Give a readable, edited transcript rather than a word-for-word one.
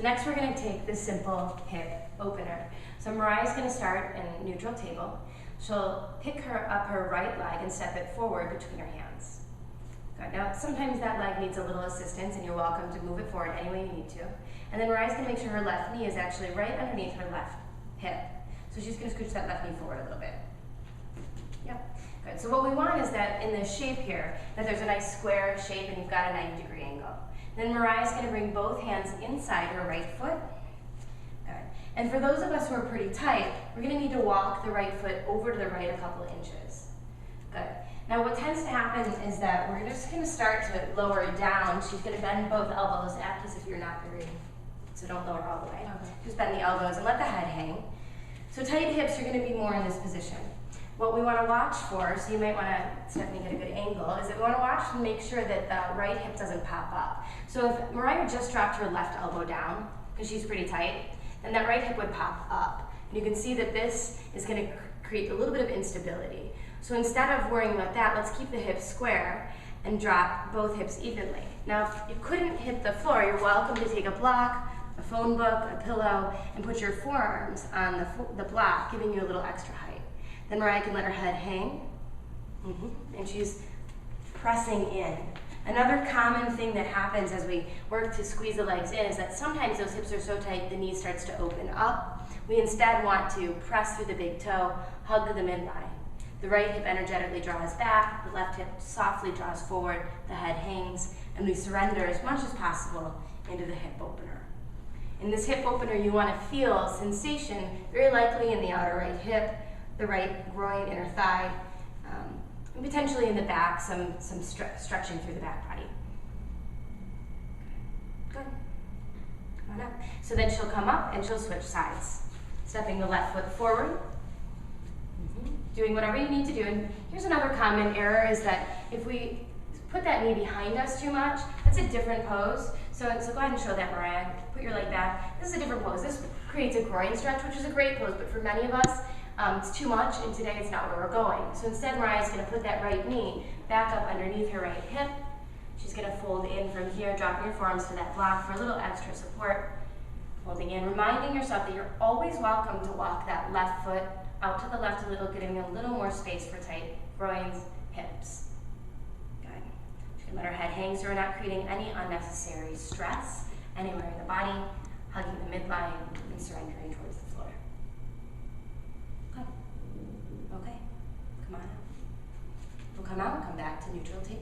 next we're going to take the simple hip opener. So Mariah's going to start in neutral table. She'll pick up her right leg and step it forward between her hands. Good. Now sometimes that leg needs a little assistance and you're welcome to move it forward any way you need to. And then Mariah's going to make sure her left knee is actually right underneath her left hip. So she's going to scooch that left knee forward a little bit. Yep. Good. So what we want is that in this shape here, that there's a nice square shape and you've got a 90-degree angle. Then Mariah's going to bring both hands inside her right foot. Good. And for those of us who are pretty tight, we're going to need to walk the right foot over to the right a couple inches. Good. Now what tends to happen is that we're just going to start to lower it down. She's going to bend both elbows, act as if you're not very, so don't lower all the way. Okay. Just bend the elbows and let the head hang. So tight hips, you're going to be more in this position. What we want to watch for, so you might want to, Stephanie, get a good angle, is that we want to watch and make sure that the right hip doesn't pop up. So if Mariah just dropped her left elbow down, because she's pretty tight, then that right hip would pop up. And you can see that this is going to create a little bit of instability. So instead of worrying about that, let's keep the hips square and drop both hips evenly. Now, if you couldn't hit the floor, you're welcome to take a block, a phone book, a pillow, and put your forearms on the block, giving you a little extra height. Then Mariah can let her head hang, and she's pressing in. Another common thing that happens as we work to squeeze the legs in is that sometimes those hips are so tight the knee starts to open up. We instead want to press through the big toe, hug the midline. The right hip energetically draws back, the left hip softly draws forward, the head hangs, and we surrender as much as possible into the hip opener. In this hip opener, you want to feel sensation, very likely in the outer right hip, the right groin, inner thigh, and potentially in the back, some stretching through the back body. Good. Come on up. So then she'll come up and she'll switch sides. Stepping the left foot forward, doing whatever you need to do. And here's another common error is that if we put that knee behind us too much, that's a different pose. So go ahead and show that, Mariah. Put your leg back. This is a different pose. This creates a groin stretch, which is a great pose, but for many of us, it's too much, and today it's not where we're going. So instead, Mariah's going to put that right knee back up underneath her right hip. She's going to fold in from here, dropping your forearms to that block for a little extra support. Folding in, reminding yourself that you're always welcome to walk that left foot out to the left a little, giving a little more space for tight groins, hips. Good. She can let her head hang so we're not creating any unnecessary stress anywhere in the body, hugging the midline and surrendering towards the floor. Good. Okay. Come on out. We'll come out and come back to neutral table.